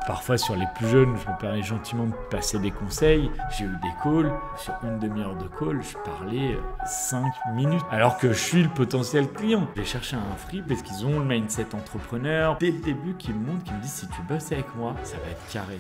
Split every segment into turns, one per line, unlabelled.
Parfois sur les plus jeunes, je me permets gentiment de passer des conseils. J'ai eu des calls, sur une demi-heure de call, je parlais 5 minutes. Alors que je suis le potentiel client. J'ai cherché un free parce qu'ils ont le mindset entrepreneur. Dès le début, qui me montrent, qui me disent si tu bosses avec moi, ça va être carré.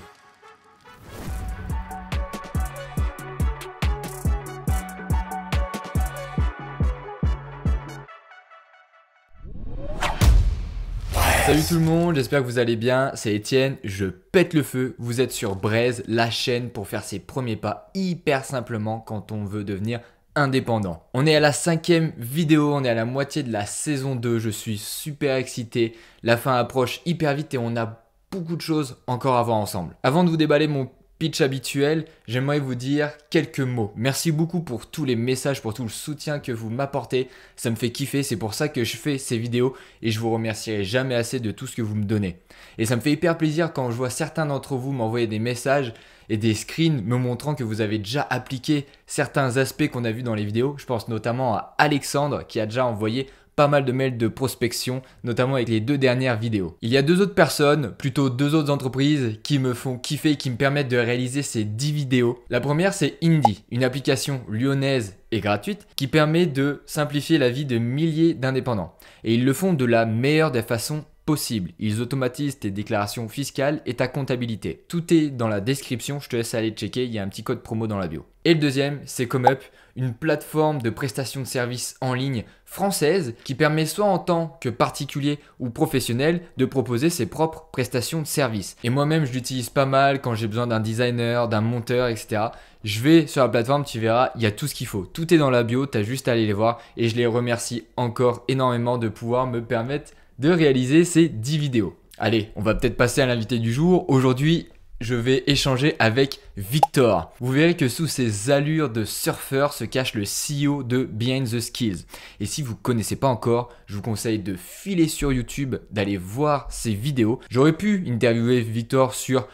Salut tout le monde, j'espère que vous allez bien, c'est Étienne, je pète le feu, vous êtes sur Braise, la chaîne pour faire ses premiers pas hyper simplement quand on veut devenir indépendant. On est à la 5e vidéo, on est à la moitié de la saison 2, je suis super excité, la fin approche hyper vite et on a beaucoup de choses encore à voir ensemble. Avant de vous déballer mon pitch habituel, j'aimerais vous dire quelques mots. Merci beaucoup pour tous les messages, pour tout le soutien que vous m'apportez. Ça me fait kiffer, c'est pour ça que je fais ces vidéos et je vous remercierai jamais assez de tout ce que vous me donnez. Et ça me fait hyper plaisir quand je vois certains d'entre vous m'envoyer des messages et des screens me montrant que vous avez déjà appliqué certains aspects qu'on a vus dans les vidéos. Je pense notamment à Alexandre qui a déjà envoyé pas mal de mails de prospection, notamment avec les 2 dernières vidéos. Il y a 2 autres personnes, plutôt 2 autres entreprises qui me font kiffer et qui me permettent de réaliser ces 10 vidéos. La première, c'est Indie, une application lyonnaise et gratuite qui permet de simplifier la vie de milliers d'indépendants. Et ils le font de la meilleure des façons possible. Ils automatisent tes déclarations fiscales et ta comptabilité. Tout est dans la description, je te laisse aller checker, il y a un petit code promo dans la bio. Et le deuxième, c'est ComeUp, une plateforme de prestation de services en ligne française qui permet soit en tant que particulier ou professionnel de proposer ses propres prestations de services. Et moi-même, je l'utilise pas mal quand j'ai besoin d'un designer, d'un monteur, etc. Je vais sur la plateforme, tu verras, il y a tout ce qu'il faut. Tout est dans la bio, tu as juste à aller les voir et je les remercie encore énormément de pouvoir me permettre de réaliser ces 10 vidéos. Allez, on va peut-être passer à l'invité du jour. Aujourd'hui, je vais échanger avec Victor. Vous verrez que sous ses allures de surfeur se cache le CEO de Behind the Skills. Et si vous ne connaissez pas encore, je vous conseille de filer sur YouTube, d'aller voir ses vidéos. J'aurais pu interviewer Victor sur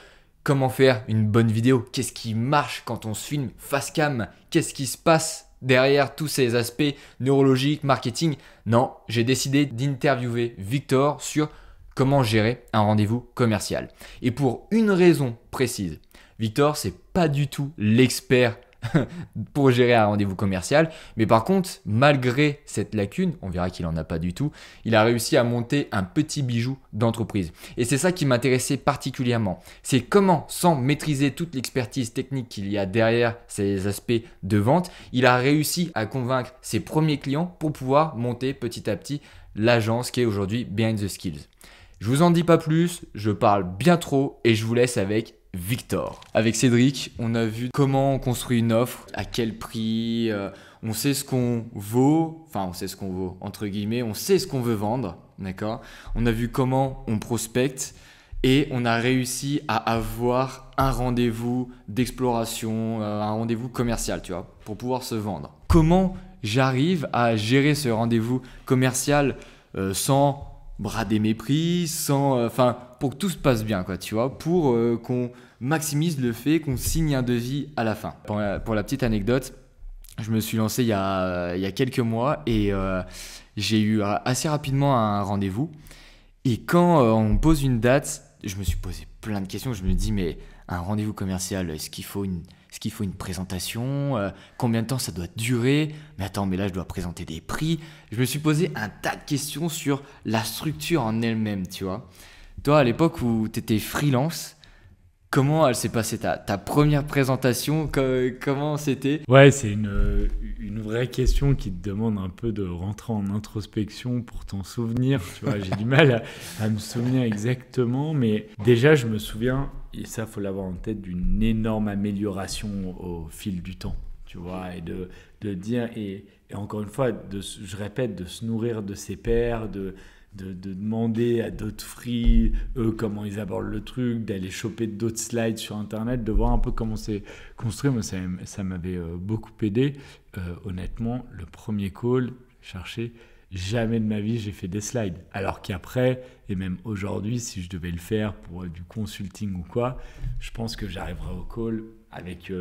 comment faire une bonne vidéo, qu'est-ce qui marche quand on se filme face cam, qu'est-ce qui se passe derrière tous ces aspects neurologiques, marketing. Non, j'ai décidé d'interviewer Victor sur comment gérer un rendez-vous commercial. Et pour une raison précise, Victor, c'est pas du tout l'expert pour gérer un rendez-vous commercial, mais par contre, malgré cette lacune, on verra qu'il en a pas du tout, il a réussi à monter un petit bijou d'entreprise. Et c'est ça qui m'intéressait particulièrement. C'est comment, sans maîtriser toute l'expertise technique qu'il y a derrière ces aspects de vente, il a réussi à convaincre ses premiers clients pour pouvoir monter petit à petit l'agence qui est aujourd'hui Behind the Skills. Je vous en dis pas plus, je parle bien trop et je vous laisse avec Victor. Avec Cédric, on a vu comment on construit une offre, à quel prix, on sait ce qu'on vaut, enfin on sait ce qu'on vaut, entre guillemets, on sait ce qu'on veut vendre, d'accord? On a vu comment on prospecte et on a réussi à avoir un rendez-vous d'exploration, un rendez-vous commercial, tu vois, pour pouvoir se vendre. Comment j'arrive à gérer ce rendez-vous commercial sans brader mes prix, pour que tout se passe bien, quoi, tu vois, pour qu'on maximise le fait qu'on signe un devis à la fin. Pour la petite anecdote, je me suis lancé il y a quelques mois et j'ai eu assez rapidement un rendez-vous. Et quand on me pose une date, je me suis posé plein de questions. Je me dis, mais un rendez-vous commercial, est-ce qu'il faut une présentation? Combien de temps ça doit durer? Mais attends, mais là, je dois présenter des prix. Je me suis posé un tas de questions sur la structure en elle-même, tu vois. Toi, à l'époque où tu étais freelance, comment elle s'est passée ta première présentation? Comment c'était?
Ouais, c'est une vraie question qui te demande un peu de rentrer en introspection pour t'en souvenir. Tu vois, j'ai du mal à me souvenir exactement, mais déjà, je me souviens, et ça, faut l'avoir en tête, d'une énorme amélioration au fil du temps, tu vois, et de dire, et encore une fois, je répète, de se nourrir de ses pairs, de demander à d'autres free, eux, comment ils abordent le truc, d'aller choper d'autres slides sur Internet, de voir un peu comment c'est construit. Moi, ça m'avait beaucoup aidé. Honnêtement, le premier call, jamais de ma vie, j'ai fait des slides. Alors qu'après, et même aujourd'hui, si je devais le faire pour du consulting ou quoi, je pense que j'arriverai au call avec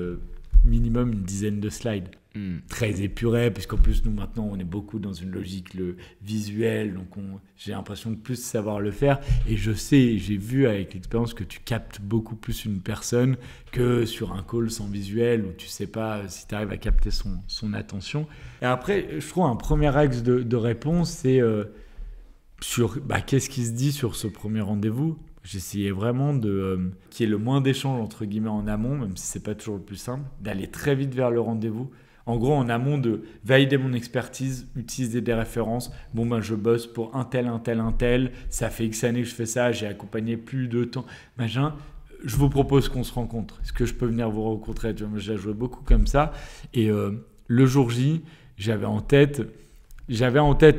minimum une dizaine de slides. très épuré, puisqu'en plus, nous, maintenant, on est beaucoup dans une logique visuelle, donc j'ai l'impression de plus savoir le faire. Et je sais, j'ai vu avec l'expérience que tu captes beaucoup plus une personne que sur un call sans visuel, où tu sais pas si tu arrives à capter son attention. Et après, je trouve un premier axe de réponse, c'est sur qu'est-ce qui se dit sur ce premier rendez-vous. J'essayais vraiment qu'il y ait le moins d'échanges entre guillemets en amont, même si c'est pas toujours le plus simple, d'aller très vite vers le rendez-vous. En gros, en amont, de valider mon expertise, utiliser des références. Je bosse pour un tel. Ça fait X années que je fais ça. J'ai accompagné plus de temps. Machin. Je vous propose qu'on se rencontre. Est-ce que je peux venir vous rencontrer? J'ai joué beaucoup comme ça. Et le jour J, j'avais en tête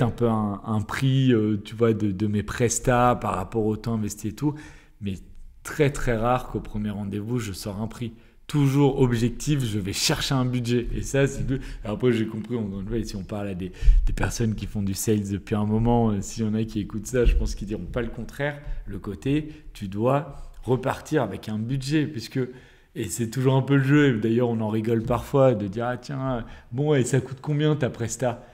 un peu un prix, tu vois, de mes prestats par rapport au temps investi et tout. Mais très, très rare qu'au premier rendez-vous, je sors un prix. Toujours objectif, je vais chercher un budget. Et ça, c'est deux. Après, j'ai compris, si on parle à des personnes qui font du sales depuis un moment, s'il y en a qui écoutent ça, je pense qu'ils diront pas le contraire. Le côté, tu dois repartir avec un budget, et c'est toujours un peu le jeu. D'ailleurs, on en rigole parfois de dire, et ça coûte combien ta presta?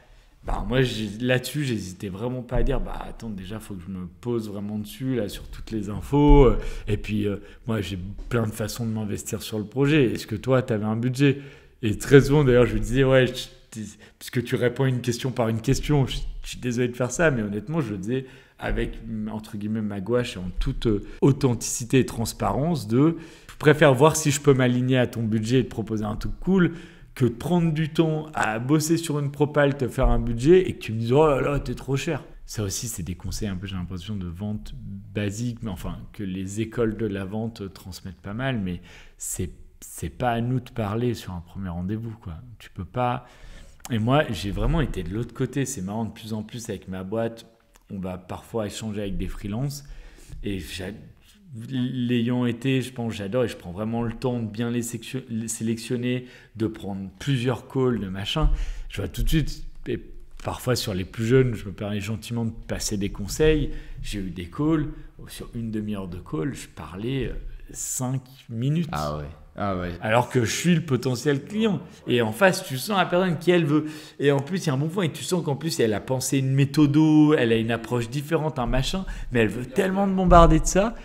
Moi, là-dessus, j'hésitais vraiment pas à dire, attends, déjà, il faut que je me pose vraiment dessus, là, sur toutes les infos. Et puis, moi, j'ai plein de façons de m'investir sur le projet. Est-ce que toi, tu avais un budget? Et très souvent, d'ailleurs, je lui disais, puisque tu réponds une question par une question, je suis désolé de faire ça, mais honnêtement, je le disais avec, entre guillemets, ma gouache et en toute authenticité et transparence je préfère voir si je peux m'aligner à ton budget et te proposer un truc cool, que de prendre du temps à bosser sur une propale, te faire un budget et que tu me dises « Oh là là, t'es trop cher ». Ça aussi, c'est des conseils un peu, j'ai l'impression, de vente basique, mais enfin, que les écoles de la vente transmettent pas mal, mais c'est pas à nous de parler sur un premier rendez-vous, quoi. Tu peux pas... Et moi, j'ai vraiment été de l'autre côté. C'est marrant, de plus en plus avec ma boîte, on va parfois échanger avec des freelances et l'ayant été, je pense, j'adore et je prends vraiment le temps de bien les sélectionner, de prendre plusieurs calls, de machin. Je vois tout de suite, et parfois sur les plus jeunes, je me permets gentiment de passer des conseils. J'ai eu des calls, sur une demi-heure de call, je parlais 5 minutes.
Ah ouais.
Alors que je suis le potentiel client. Et en face, tu sens la personne qui elle veut. Et en plus, il y a un bon point. Et tu sens qu'en plus, elle a pensé une méthode, elle a une approche différente, un machin. Mais elle veut tellement te bombarder de ça.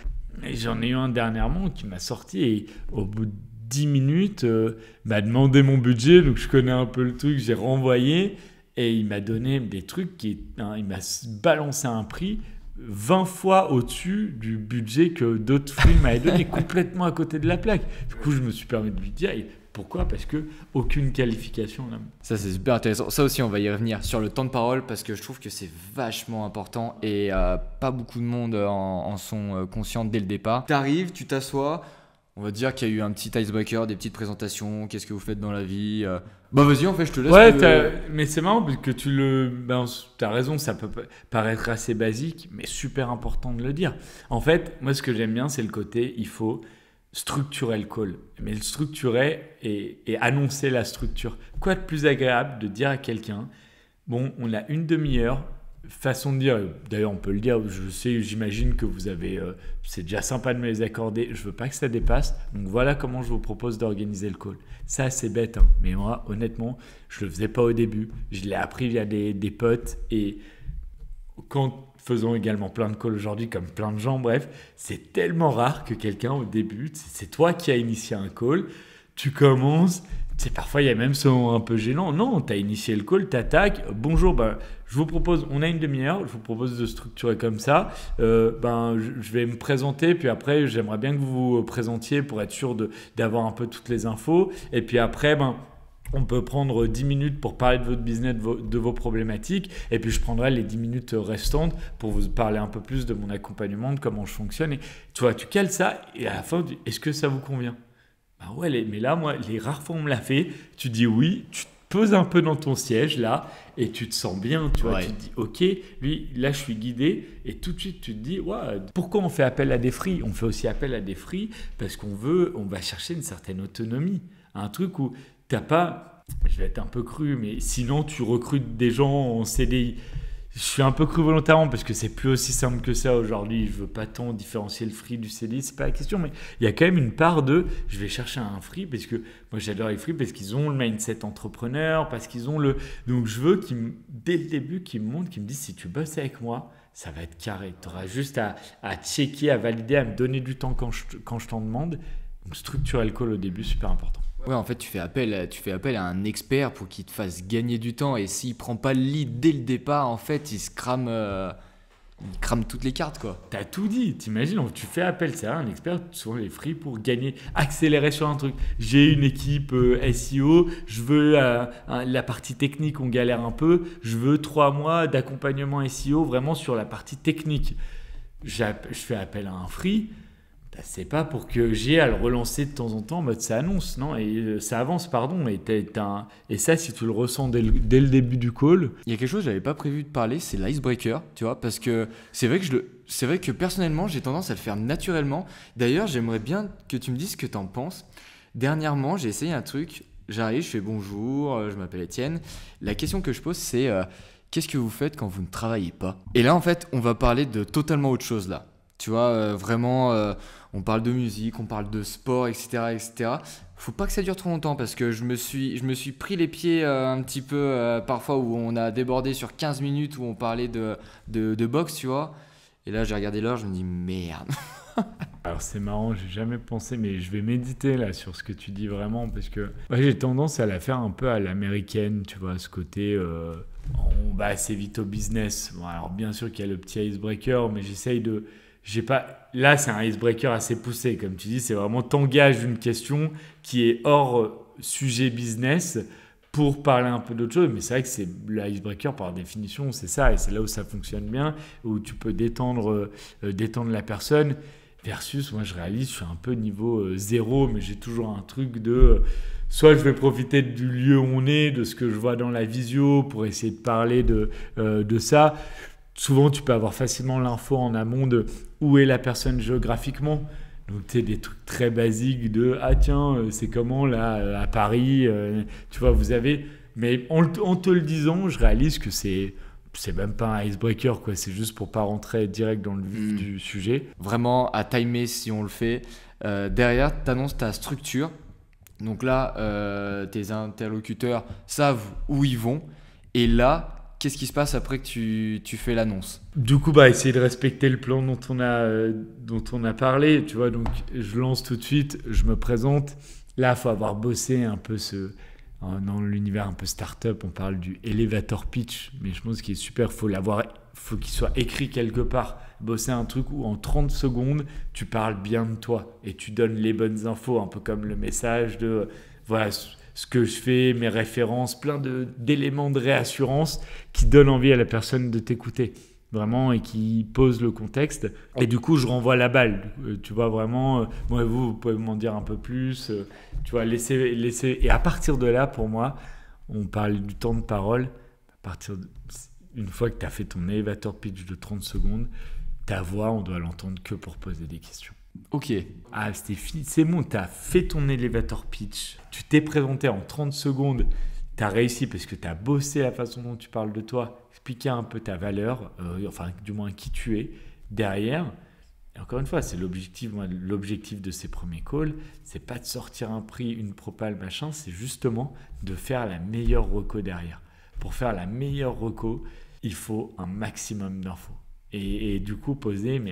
Et j'en ai eu un dernièrement qui m'a sorti et au bout de 10 minutes, m'a demandé mon budget. Donc je connais un peu le truc, j'ai renvoyé et il m'a donné des trucs, il m'a balancé un prix 20 fois au-dessus du budget que d'autres films m'avaient donné, complètement à côté de la plaque. Du coup, je me suis permis de lui dire... Pourquoi? Parce que aucune qualification là.
Ça, c'est super intéressant. Ça aussi, on va y revenir sur le temps de parole parce que je trouve que c'est vachement important et pas beaucoup de monde en sont conscients dès le départ. Tu arrives, tu t'assois, on va dire qu'il y a eu un petit icebreaker, des petites présentations, qu'est-ce que vous faites dans la vie. Vas-y, en fait, je te laisse.
Ouais, mais c'est marrant parce que t'as raison, ça peut paraître assez basique, mais super important de le dire. En fait, moi, ce que j'aime bien, c'est le côté, il faut structurer le call, mais le structurer et annoncer la structure. Quoi de plus agréable de dire à quelqu'un, on a une demi-heure, façon de dire, d'ailleurs on peut le dire, j'imagine que vous avez, c'est déjà sympa de me les accorder, je veux pas que ça dépasse, donc voilà comment je vous propose d'organiser le call. Ça c'est bête, mais moi honnêtement, je le faisais pas au début, je l'ai appris via des potes et faisant également plein de calls aujourd'hui comme plein de gens, bref, c'est tellement rare que quelqu'un au début, c'est toi qui as initié un call, tu commences, parfois il y a même ce moment un peu gênant, non, tu as initié le call, tu attaques, bonjour, je vous propose, on a une demi-heure, je vous propose de structurer comme ça, je vais me présenter, puis après j'aimerais bien que vous vous présentiez pour être sûr d'avoir un peu toutes les infos, et puis après, on peut prendre 10 minutes pour parler de votre business, de vos problématiques. Et puis, je prendrai les 10 minutes restantes pour vous parler un peu plus de mon accompagnement, de comment je fonctionne. Et tu vois, tu cales ça et à la fin, est-ce que ça vous convient? Ouais, mais là, moi, les rares fois où on me l'a fait, tu dis oui, tu te poses un peu dans ton siège là et tu te sens bien. Tu vois, tu te dis ok, lui, là, je suis guidé. Et tout de suite, tu te dis pourquoi on fait appel à des free? On fait aussi appel à des free parce on va chercher une certaine autonomie. Un truc où t'as pas, je vais être un peu cru, mais sinon tu recrutes des gens en CDI. je suis un peu cru volontairement parce que c'est plus aussi simple que ça aujourd'hui. Je veux pas tant différencier le free du CDI, c'est pas la question, mais il y a quand même une part de je vais chercher un free parce que moi j'adore les free parce qu'ils ont le mindset entrepreneur, parce qu'ils ont le. Donc je veux dès le début qu'ils me montrent, qu'ils me disent si tu bosses avec moi, ça va être carré. Tu auras juste à checker, à valider, à me donner du temps quand je t'en demande. Donc structurer le call au début, super important.
Ouais, en fait, tu fais appel à un expert pour qu'il te fasse gagner du temps. Et s'il prend pas le lead dès le départ, en fait, il crame toutes les cartes, quoi.
T'as tout dit, t'imagines, donc tu fais appel, c'est un expert sur les free pour gagner, accélérer sur un truc. J'ai une équipe SEO, je veux la partie technique, on galère un peu, je veux 3 mois d'accompagnement SEO vraiment sur la partie technique. Je fais appel à un free. C'est pas pour que j'ai à le relancer de temps en temps en mode ça annonce, non, et ça avance, pardon. Et ça, si tu le ressens dès le début du call.
Il y a quelque chose que j'avais pas prévu de parler, c'est l'icebreaker, tu vois, parce que c'est vrai que personnellement, j'ai tendance à le faire naturellement. D'ailleurs, j'aimerais bien que tu me dises ce que tu en penses. Dernièrement, j'ai essayé un truc. J'arrive, je fais bonjour, je m'appelle Étienne. La question que je pose, c'est qu'est-ce que vous faites quand vous ne travaillez pas? Et là, en fait, on va parler de totalement autre chose là. Tu vois, vraiment, on parle de musique, on parle de sport, etc., etc. Faut pas que ça dure trop longtemps parce que je me suis pris les pieds un petit peu parfois où on a débordé sur 15 minutes où on parlait de boxe, tu vois. Et là, j'ai regardé l'heure, je me dis merde.
Alors c'est marrant, j'ai jamais pensé, mais je vais méditer là sur ce que tu dis vraiment parce que j'ai tendance à la faire un peu à l'américaine, tu vois, ce côté on va assez vite au business. Bon, alors bien sûr qu'il y a le petit icebreaker, mais là, c'est un icebreaker assez poussé. Comme tu dis, c'est vraiment t'engages une question qui est hors sujet business pour parler un peu d'autre chose. Mais c'est vrai que c'est l'icebreaker, par définition, c'est ça. Et c'est là où ça fonctionne bien, où tu peux détendre la personne. Versus, moi, je réalise, je suis un peu niveau 0, mais j'ai toujours un truc de... soit je vais profiter du lieu où on est, de ce que je vois dans la visio pour essayer de parler de ça. Souvent, tu peux avoir facilement l'info en amont de où est la personne géographiquement. Donc, tu sais, des trucs très basiques de « Ah tiens, c'est comment là à Paris ?» Tu vois, vous avez... Mais en te le disant, je réalise que c'est même pas un icebreaker, quoi. C'est juste pour pas rentrer direct dans le vif du sujet.
Vraiment, à timer si on le fait. Derrière, tu annonces ta structure. Donc là, tes interlocuteurs savent où ils vont. Et là... Qu'est-ce qui se passe après que tu fais l'annonce?
Du coup, essayer de respecter le plan dont on a parlé. Tu vois, donc je lance tout de suite, je me présente. Là, il faut avoir bossé un peu dans l'univers un peu start-up. On parle du elevator pitch, mais je pense qu'il est super. Faut qu'il soit écrit quelque part. Bosser un truc où en 30 secondes, tu parles bien de toi et tu donnes les bonnes infos, un peu comme le message de voilà. Ce que je fais, mes références, plein d'éléments de réassurance qui donnent envie à la personne de t'écouter, vraiment, et qui posent le contexte. Et du coup, je renvoie la balle. Tu vois, vraiment, moi et vous pouvez m'en dire un peu plus. Tu vois, laissez. Et à partir de là, pour moi, on parle du temps de parole. Une fois que tu as fait ton elevator pitch de 30 secondes, ta voix, on doit l'entendre que pour poser des questions.
Ok.
Ah, c'était fini. C'est bon, tu as fait ton elevator pitch. Tu t'es présenté en 30 secondes. Tu as réussi parce que tu as bossé la façon dont tu parles de toi, expliquer un peu ta valeur, enfin, du moins qui tu es derrière. Et encore une fois, c'est l'objectif de ces premiers calls. C'est pas de sortir un prix, une propale, machin. C'est justement de faire la meilleure reco derrière. Pour faire la meilleure reco, il faut un maximum d'infos. Et du coup, poser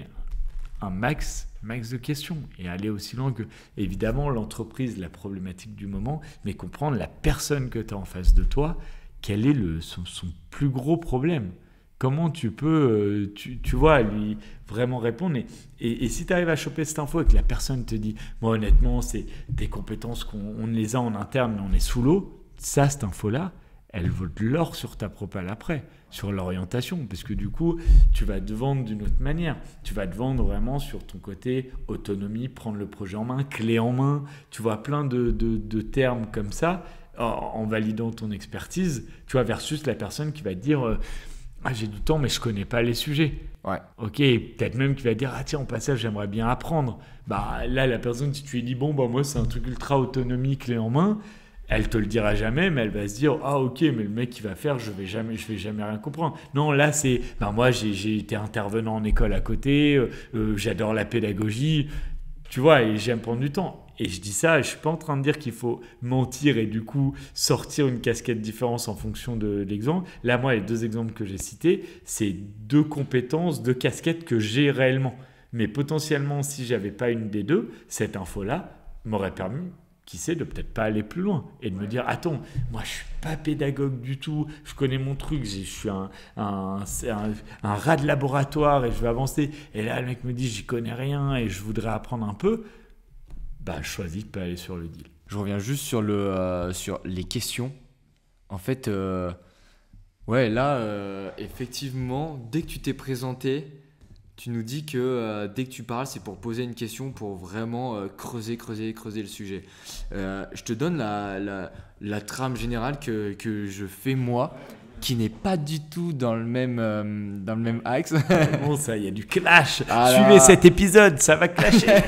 un max de questions et aller aussi loin que, évidemment, l'entreprise, la problématique du moment, mais comprendre la personne que tu as en face de toi, quel est son plus gros problème. Comment tu peux, tu vois, lui vraiment répondre. Et si tu arrives à choper cette info et que la personne te dit, moi honnêtement, c'est des compétences qu'on les a en interne, mais on est sous l'eau, cette info-là, elle vaut de l'or sur ta propale après, sur l'orientation, parce que du coup, tu vas te vendre d'une autre manière. Tu vas te vendre vraiment sur ton côté autonomie, prendre le projet en main, clé en main. Tu vois plein de termes comme ça, en validant ton expertise, tu vois, versus la personne qui va te dire j'ai du temps, mais je connais pas les sujets.
Ouais.
Ok, peut-être même qui va dire tiens, en passage, j'aimerais bien apprendre. Là, la personne, si tu lui dis moi, c'est un truc ultra autonomie, clé en main. Elle te le dira jamais, mais elle va se dire ah ok, mais le mec qui va faire, je vais jamais rien comprendre. Non, là c'est moi j'ai été intervenant en école à côté, j'adore la pédagogie, tu vois, et j'aime prendre du temps. Et je dis ça, je suis pas en train de dire qu'il faut mentir et du coup sortir une casquette différente en fonction de l'exemple. Là, moi, les 2 exemples que j'ai cités, c'est 2 compétences, 2 casquettes que j'ai réellement. Mais potentiellement, si j'avais pas une des 2, cette info-là m'aurait permis, qui sait, de peut-être pas aller plus loin et de me dire attends, moi je suis pas pédagogue du tout, je connais mon truc, je suis un rat de laboratoire et je vais avancer. Et là, le mec me dit j'y connais rien et je voudrais apprendre un peu. Je choisis de pas aller sur le deal.
Je reviens juste sur les questions. En fait, ouais, là, effectivement, dès que tu t'es présenté, tu nous dis que dès que tu parles, c'est pour poser une question, pour vraiment creuser le sujet. Je te donne la trame générale que je fais moi, qui n'est pas du tout dans le même axe.
Bon, ça, il y a du clash. Suivez cet épisode, ça va clasher.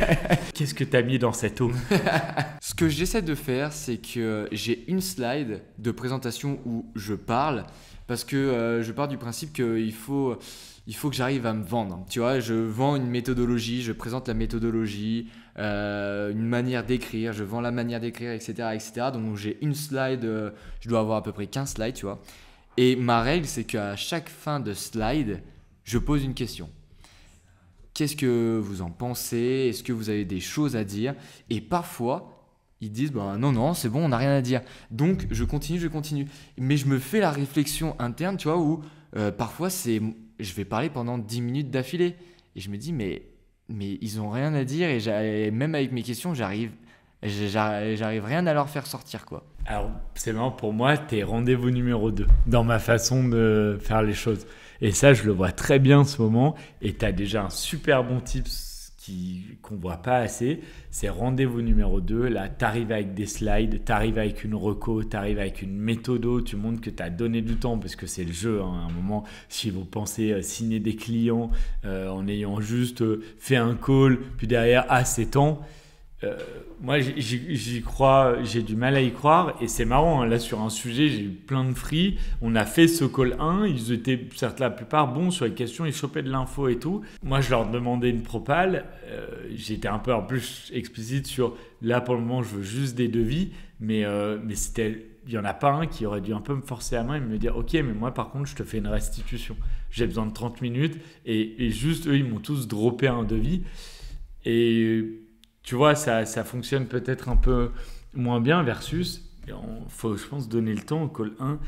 Qu'est-ce que tu as mis dans cette eau?
Ce que j'essaie de faire, c'est que j'ai une slide de présentation où je parle, parce que je pars du principe qu'il faut que j'arrive à me vendre. Tu vois, je vends une méthodologie, je présente la méthodologie, une manière d'écrire, je vends la manière d'écrire, etc., etc. Donc j'ai une slide, je dois avoir à peu près 15 slides, tu vois. Et ma règle, c'est qu'à chaque fin de slide, je pose une question. Qu'est-ce que vous en pensez? Est-ce que vous avez des choses à dire? Et parfois, ils disent non, c'est bon, on n'a rien à dire. Donc, je continue. Mais je me fais la réflexion interne, tu vois, où parfois, je vais parler pendant 10 minutes d'affilée. Et je me dis, mais ils n'ont rien à dire. Et même avec mes questions, j'arrive rien à leur faire sortir, quoi.
Alors, c'est marrant, pour moi, t'es rendez-vous numéro 2 dans ma façon de faire les choses. Et ça, je le vois très bien en ce moment. Et tu as déjà un super bon tips qu'on ne voit pas assez. C'est rendez-vous numéro 2. Là, tu arrives avec des slides, tu arrives avec une reco, tu arrives avec une méthodo. Tu montres que tu as donné du temps parce que c'est le jeu. Hein. À un moment, si vous pensez signer des clients en ayant juste fait un call, puis derrière, c'est temps. Moi j'y crois, j'ai du mal à y croire et c'est marrant, hein, là sur un sujet j'ai eu plein de free, on a fait ce call 1, ils étaient certes la plupart bons sur les questions, ils chopaient de l'info et tout. Moi je leur demandais une propale, j'étais un peu en plus explicite sur là pour le moment je veux juste des devis, mais c'était, il n'y en a pas un qui aurait dû un peu me forcer la main et me dire ok mais moi par contre je te fais une restitution, j'ai besoin de 30 minutes et juste eux ils m'ont tous droppé un devis et tu vois, ça fonctionne peut-être un peu moins bien versus, il faut, je pense, donner le temps au call 1,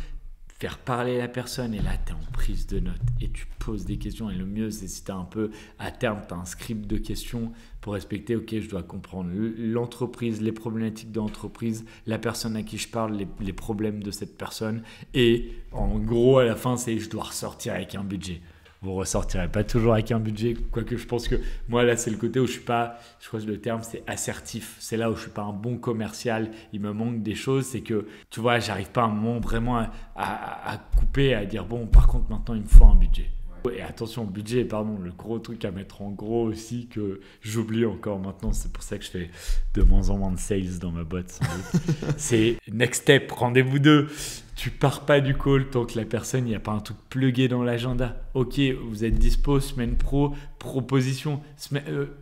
faire parler la personne. Et là, tu es en prise de notes et tu poses des questions. Et le mieux, c'est si tu as un peu, à terme, tu as un script de questions pour respecter, ok, je dois comprendre l'entreprise, les problématiques de l'entreprise, la personne à qui je parle, les problèmes de cette personne. Et en gros, à la fin, c'est je dois ressortir avec un budget. Vous ressortirez pas toujours avec un budget, quoique je pense que moi là c'est le côté où je suis pas, je crois que le terme c'est assertif, c'est là où je suis pas un bon commercial, il me manque des choses, c'est que tu vois j'arrive pas à un moment vraiment à couper, à dire bon par contre maintenant il me faut un budget. Et attention, budget, pardon, le gros truc à mettre en gros aussi que j'oublie encore maintenant, c'est pour ça que je fais de moins en moins de sales dans ma boîte sans doute. C'est next step, rendez-vous 2. Tu pars pas du call tant que la personne, il n'y a pas un truc plugué dans l'agenda. Ok, vous êtes dispo, semaine pro, proposition.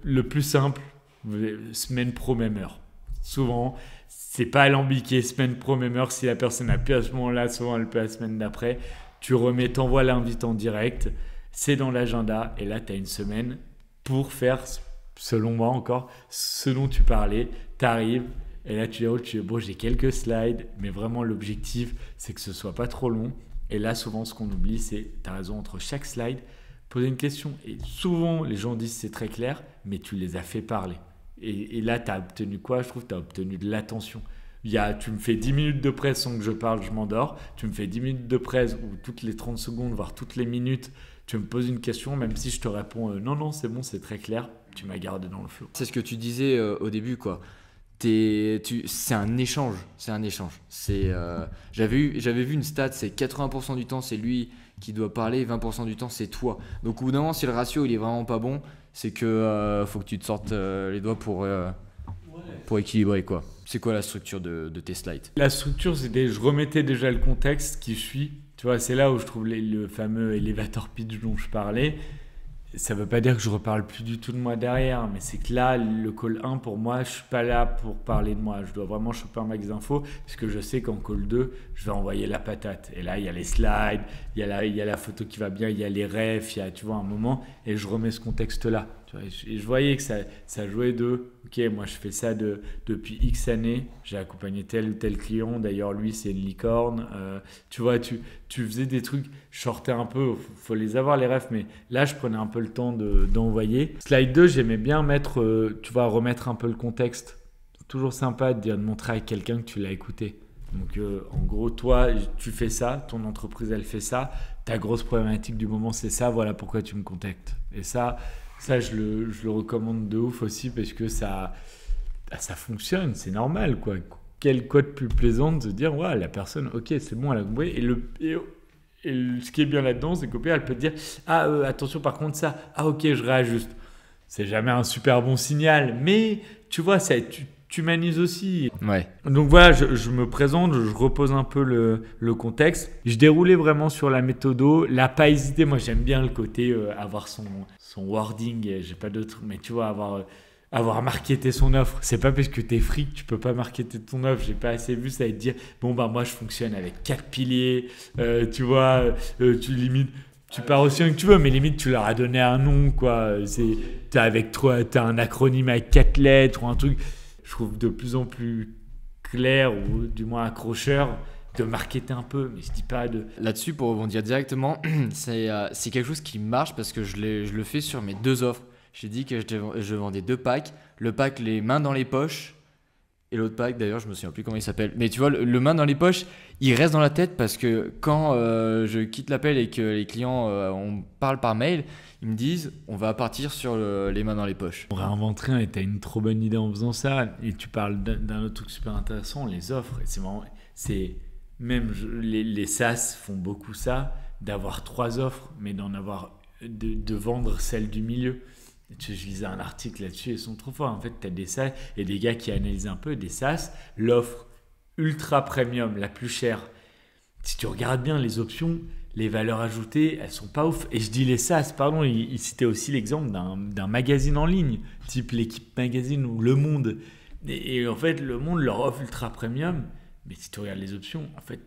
Le plus simple, semaine pro, même heure. Souvent, c'est pas alambiqué, semaine pro, même heure. Si la personne n'a plus à ce moment-là, souvent elle peut la semaine d'après. Tu remets, t'envoies l'invite en direct. C'est dans l'agenda. Et là, tu as une semaine pour faire, selon moi encore, ce dont tu parlais. Tu arrives. Et là, tu dis, bon, j'ai quelques slides, mais vraiment, l'objectif, c'est que ce soit pas trop long. Et là, souvent, ce qu'on oublie, c'est, tu as raison, entre chaque slide, poser une question. Et souvent, les gens disent, c'est très clair, mais tu les as fait parler. Et là, tu as obtenu quoi? Je trouve que tu as obtenu de l'attention. Tu me fais 10 minutes de presse sans que je parle, je m'endors. Tu me fais 10 minutes de presse où toutes les 30 secondes, voire toutes les minutes, tu me poses une question, même si je te réponds, non, c'est bon, c'est très clair, tu m'as gardé dans le flow.
C'est ce que tu disais au début, quoi. C'est un échange. J'avais vu une stat, c'est 80% du temps c'est lui qui doit parler, 20% du temps c'est toi. Donc au bout d'un moment, si le ratio il est vraiment pas bon, c'est que faut que tu te sortes les doigts pour pour équilibrer quoi. C'est quoi la structure de tes slides?
La structure, c'était je remettais déjà le contexte qui suit. Tu vois, c'est là où je trouve le fameux elevator pitch dont je parlais. Ça ne veut pas dire que je reparle plus du tout de moi derrière, mais c'est que là, le call 1, pour moi, je ne suis pas là pour parler de moi. Je dois vraiment choper un max d'infos, parce que je sais qu'en call 2, je vais envoyer la patate. Et là, il y a les slides, il y a la photo qui va bien, il y a les refs, il y a, tu vois, un moment, et je remets ce contexte-là. Tu vois, et je voyais que ça jouait de, ok, moi je fais ça depuis X années, j'ai accompagné tel ou tel client, d'ailleurs lui c'est une licorne, tu vois, tu faisais des trucs, je sortais un peu, faut les avoir les refs, mais là je prenais un peu le temps d'envoyer. Slide 2, j'aimais bien mettre, tu vois, remettre un peu le contexte. C'est toujours sympa de montrer à quelqu'un que tu l'as écouté. Donc en gros, toi, tu fais ça, ton entreprise elle fait ça, ta grosse problématique du moment c'est ça, voilà pourquoi tu me contactes. Et ça je le recommande de ouf aussi parce que ça fonctionne, c'est normal quoi. Quel quoi de plus plaisant de se dire, ouais, la personne, ok, c'est bon, elle a compris. Et ce qui est bien là-dedans, c'est qu'au pire, elle peut te dire, attention par contre ça, ok, je réajuste. C'est jamais un super bon signal, mais tu vois, tu humanises aussi.
Ouais.
Donc voilà, je me présente, je repose un peu le contexte. Je déroulais vraiment sur la méthodo. Là, pas hésiter. Moi, j'aime bien le côté avoir son wording. J'ai pas d'autre, mais tu vois, avoir marketé son offre. C'est pas parce que t'es free que tu peux pas marketer ton offre. J'ai pas assez vu ça et te dire, bon, bah, moi, je fonctionne avec 4 piliers. Tu vois, tu limites. Tu pars aussi que tu veux, mais limite, tu leur as donné un nom, quoi. T'as un acronyme avec 4 lettres ou un truc. Je trouve de plus en plus clair ou du moins accrocheur de marketer un peu, mais je dis pas de...
Là-dessus, pour rebondir directement, c'est quelque chose qui marche parce que je le fais sur mes 2 offres. J'ai dit que je vendais 2 packs. Le pack les mains dans les poches et l'autre pack, d'ailleurs, je me souviens plus comment il s'appelle. Mais tu vois, le main dans les poches, il reste dans la tête parce que quand je quitte l'appel et que les clients, on parle par mail, ils me disent, on va partir sur les mains dans les poches.
On réinvente rien et tu as une trop bonne idée en faisant ça. Et tu parles d'un autre truc super intéressant, les offres. Et les SaaS font beaucoup ça, d'avoir 3 offres, mais de vendre celle du milieu. Je lisais un article là-dessus, ils sont trop forts. En fait, tu as des SaaS et des gars qui analysent un peu des SaaS. L'offre ultra premium, la plus chère, si tu regardes bien les options, les valeurs ajoutées, elles sont pas ouf. Et je dis les SaaS, pardon, il citait aussi l'exemple d'un magazine en ligne, type l'Équipe Magazine ou Le Monde. Et en fait, Le Monde leur offre ultra premium, mais si tu regardes les options, en fait,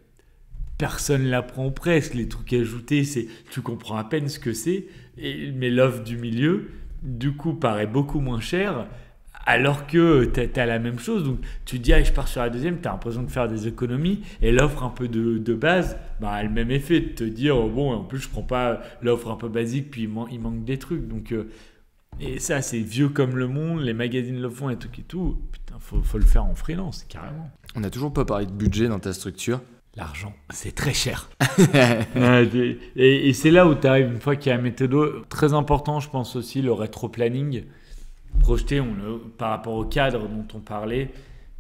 personne ne la prend presque. Les trucs ajoutés, tu comprends à peine ce que c'est. Mais l'offre du milieu, du coup, paraît beaucoup moins chère. Alors que tu as la même chose, donc tu te dis je pars sur la deuxième, tu as l'impression de faire des économies et l'offre un peu de base, a le même effet de te dire bon, en plus je prends pas l'offre un peu basique puis il manque des trucs, donc et ça c'est vieux comme le monde, les magazines le font et tout, putain faut le faire en freelance carrément.
On n'a toujours pas parlé de budget dans ta structure.
L'argent, c'est très cher. et c'est là où tu arrives une fois qu'il y a la méthode. Très important, je pense aussi, le rétro-planning. Projeter par rapport au cadre dont on parlait.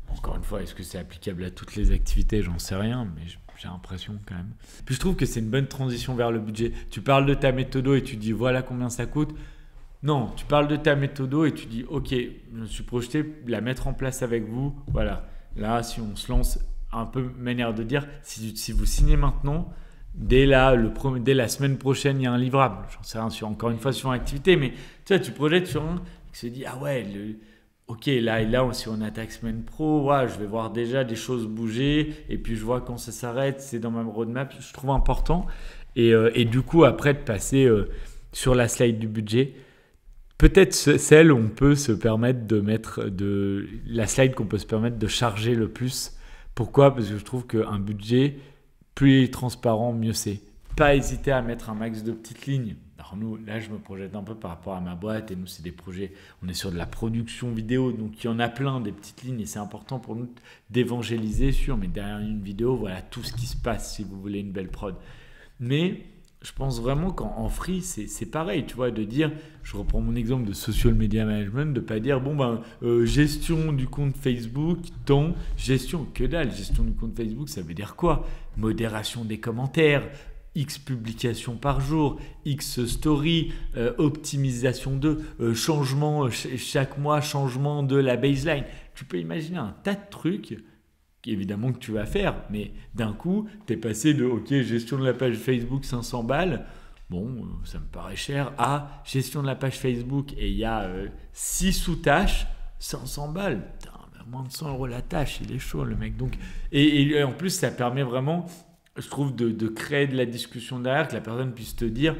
Encore une fois, est-ce que c'est applicable à toutes les activités? J'en sais rien, mais j'ai l'impression quand même. Puis je trouve que c'est une bonne transition vers le budget. Tu parles de ta méthode et tu dis voilà combien ça coûte. Non, tu parles de ta méthode et tu dis ok, je me suis projeté, la mettre en place avec vous. Voilà, là si on se lance, un peu manière de dire, si vous signez maintenant, dès la semaine prochaine, il y a un livrable. J'en sais rien, encore une fois sur une activité, mais tu vois, tu projettes sur un qui se dit, ah ouais, ok, là, si on attaque semaine pro, ouais, je vais voir déjà des choses bouger, et puis je vois quand ça s'arrête, c'est dans ma roadmap, je trouve important. Et du coup, après, de passer sur la slide du budget, peut-être celle où on peut se permettre de mettre la slide qu'on peut se permettre de charger le plus. Pourquoi ? Parce que je trouve qu'un budget, plus il est transparent, mieux c'est. Pas hésiter à mettre un max de petites lignes. Alors nous, là, je me projette un peu par rapport à ma boîte et nous, c'est des projets, on est sur de la production vidéo, donc il y en a plein des petites lignes et c'est important pour nous d'évangéliser mais derrière une vidéo, voilà tout ce qui se passe si vous voulez une belle prod. Mais je pense vraiment qu'en free, c'est pareil, tu vois, de dire, je reprends mon exemple de social media management, de pas dire, gestion du compte Facebook, gestion, que dalle, gestion du compte Facebook, ça veut dire quoi ? Modération des commentaires, X publications par jour, X story, optimisation changement, chaque mois, changement de la baseline. tu peux imaginer un tas de trucs évidemment que tu vas faire, mais d'un coup, tu es passé de ok, gestion de la page Facebook 500 balles, bon, ça me paraît cher, à gestion de la page Facebook et il y a 6 sous-tâches, 500 balles. Putain, moins de 100 € la tâche, il est chaud le mec. Donc, et en plus, ça permet vraiment, je trouve, de créer de la discussion derrière, que la personne puisse te dire.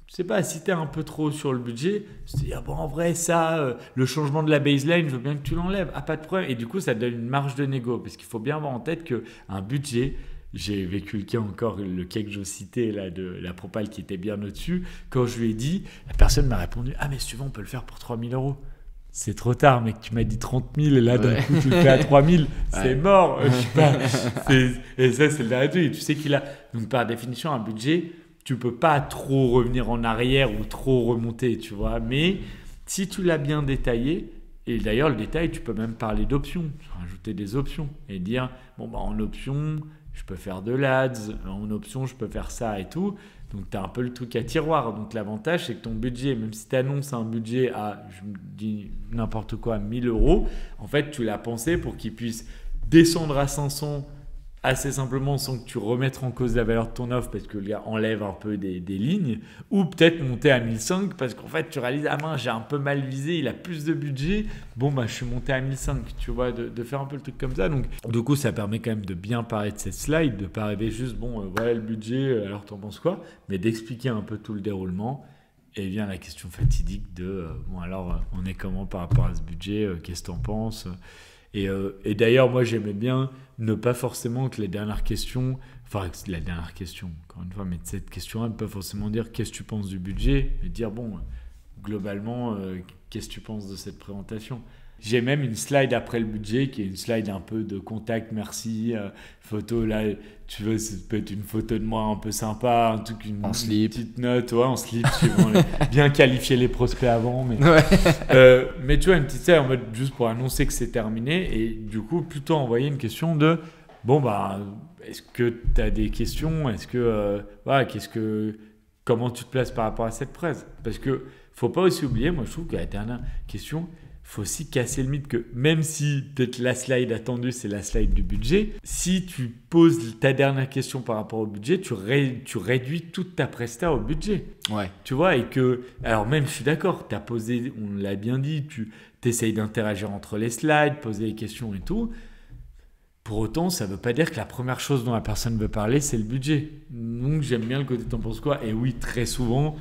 Je sais pas, si tu es un peu trop sur le budget, tu te dis, bon, en vrai, ça, le changement de la baseline, je veux bien que tu l'enlèves. Ah, pas de problème. Et du coup, ça te donne une marge de négo. Parce qu'il faut bien avoir en tête qu'un budget, j'ai vécu le cas encore, le cas que je citais là, de la propale qui était bien au-dessus. Quand je lui ai dit, la personne m'a répondu, ah, mais si tu veux, on peut le faire pour 3 000 €. C'est trop tard, mec, tu m'as dit 30 000 et là, d'un coup, tu le fais à 3 000. C'est mort. Je sais pas. Et ça, c'est le dernier. Et tu sais qu'il a, donc par définition, un budget. Tu peux pas trop revenir en arrière ou trop remonter, tu vois. Mais si tu l'as bien détaillé, et d'ailleurs le détail, tu peux même parler d'options, rajouter des options et dire, bon, bah, en option, je peux faire de l'ADS, en option, je peux faire ça et tout. Donc, tu as un peu le truc à tiroir. Donc, l'avantage, c'est que ton budget, même si tu annonces un budget à, je me dis n'importe quoi, 1 000 €, en fait, tu l'as pensé pour qu'il puisse descendre à 500 assez simplement sans que tu remettes en cause la valeur de ton offre parce que le gars enlève un peu des lignes, ou peut-être monter à 1005 parce qu'en fait tu réalises, ah mince, j'ai un peu mal visé, il a plus de budget, bon bah je suis monté à 1005, tu vois, de faire un peu le truc comme ça. Donc du coup ça permet quand même de bien parler de cette slide, de pas arriver juste, bon voilà le budget, alors t'en penses quoi, mais d'expliquer un peu tout le déroulement. Et vient la question fatidique de, bon alors on est comment par rapport à ce budget, qu'est-ce que t'en penses ? Et d'ailleurs, moi, j'aimais bien ne pas forcément que la dernière question, encore une fois, mais cette question-là, ne pas forcément dire qu'est-ce que tu penses du budget, mais dire, bon, globalement, qu'est-ce que tu penses de cette présentation ? J'ai même une slide après le budget qui est une slide un peu de contact, merci, photo, là, tu veux, ça peut être une photo de moi un peu sympa, un truc, une petite note, ouais, en slip, suivant bien qualifier les prospects avant, mais, mais tu vois, une petite slide en mode juste pour annoncer que c'est terminé, et du coup, plutôt envoyer une question de, bon, bah, est-ce que tu as des questions, est-ce que, voilà, comment tu te places par rapport à cette presse ? Parce que, faut pas aussi oublier, moi je trouve que la dernière question, il faut aussi casser le mythe que même si peut-être la slide attendue, c'est la slide du budget, si tu poses ta dernière question par rapport au budget, tu réduis toute ta presta au budget.
Ouais.
Tu vois, et que, alors même, je suis d'accord, tu as posé, on l'a bien dit, tu essayes d'interagir entre les slides, poser des questions et tout. Pour autant, ça ne veut pas dire que la première chose dont la personne veut parler, c'est le budget. Donc, j'aime bien le côté t'en penses quoi. Et oui, très souvent...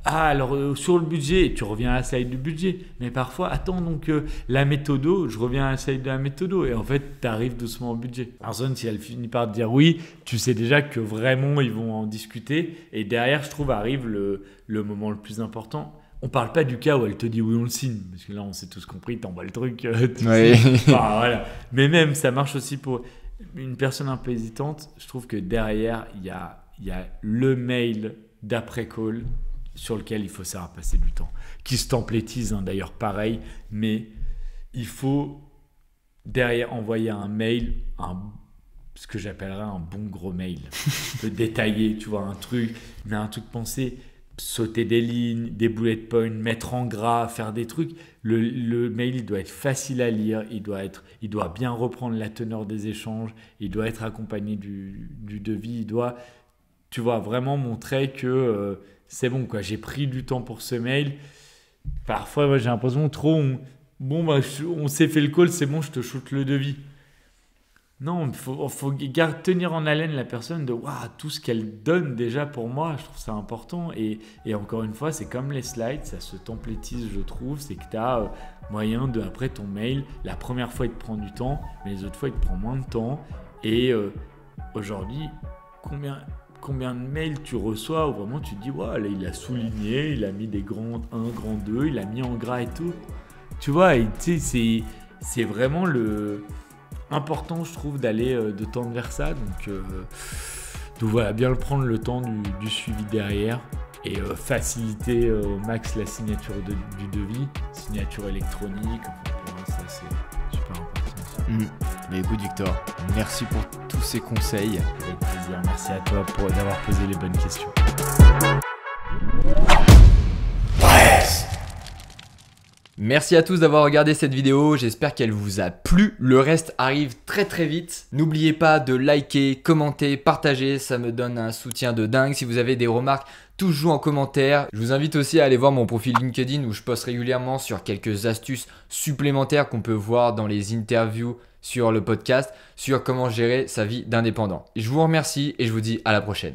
Ah, alors sur le budget, tu reviens à la slide du budget. Mais parfois, attends, donc la méthodo, je reviens à la slide de la méthodo. Et en fait, tu arrives doucement au budget. Personne, si elle finit par te dire oui, tu sais déjà que vraiment, ils vont en discuter. Et derrière, je trouve, arrive le moment le plus important. On ne parle pas du cas où elle te dit oui, on le signe. Parce que là, on s'est tous compris, tu envoies le truc. Voilà. Mais même, ça marche aussi pour une personne un peu hésitante. Je trouve que derrière, il y a le mail d'après-call sur lequel il faut savoir passer du temps, qui se templétise d'ailleurs pareil, mais il faut derrière envoyer un mail, ce que j'appellerais un bon gros mail, détaillé, tu vois, un truc pensé, sauter des lignes, des bullet points, mettre en gras, faire des trucs. Le mail, il doit être facile à lire, il doit bien reprendre la teneur des échanges, il doit être accompagné du devis, il doit, tu vois, vraiment montrer que c'est bon, quoi. J'ai pris du temps pour ce mail. Parfois, moi, j'ai l'impression on s'est fait le call, c'est bon, je te shoot le devis. Non, il faut tenir en haleine la personne de tout ce qu'elle donne déjà pour moi. Je trouve ça important. Et encore une fois, c'est comme les slides, ça se templétise, je trouve. C'est que tu as moyen de, après ton mail, la première fois, il te prend du temps, mais les autres fois, il te prend moins de temps. Et aujourd'hui, combien de mails tu reçois où vraiment tu te dis, là, il a souligné, il a mis des grands 1, grand 2, il a mis en gras et tout. Tu vois, et tu sais, c'est vraiment important, je trouve, d'aller de tendre vers ça. Donc voilà, bien le prendre le temps du suivi derrière et faciliter au max la signature du devis, signature électronique. Pour moi, ça, c'est super important.
Mais écoute, Victor, merci pour tous ces conseils.
Avec plaisir, merci à toi d'avoir posé les bonnes questions.
Merci à tous d'avoir regardé cette vidéo, j'espère qu'elle vous a plu. Le reste arrive très vite. N'oubliez pas de liker, commenter, partager, ça me donne un soutien de dingue. Si vous avez des remarques, toujours en commentaire. Je vous invite aussi à aller voir mon profil LinkedIn où je poste régulièrement sur quelques astuces supplémentaires qu'on peut voir dans les interviews sur le podcast, sur comment gérer sa vie d'indépendant. Je vous remercie et je vous dis à la prochaine.